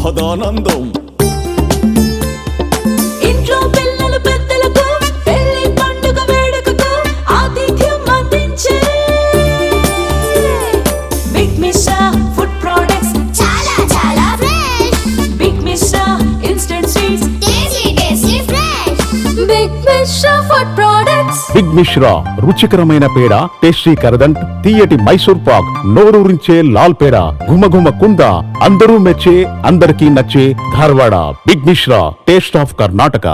మహదానందం. ఇంట్లో పిల్లలు పెద్దలకు పెళ్లి పండుగ వేడుకకు ఆతిథ్యం అందించే బిగ్ మిశ్రా ఫుడ్ ప్రొడక్ట్స్ చాలా చాలా fresh. Big Mishra instant sweets tasty fresh. Big Mishra food products. Big Mishra రుచికరమైన పేడ, టేస్టీ కరదంట్, తీయటి మైసూర్ పాక్, నోరూరించే లాల్ పేడ, ఘుమఘుమ కుంద, అందరూ మెచ్చే అందరికీ నచ్చే Dharwad. Big Mishra, taste of Karnataka.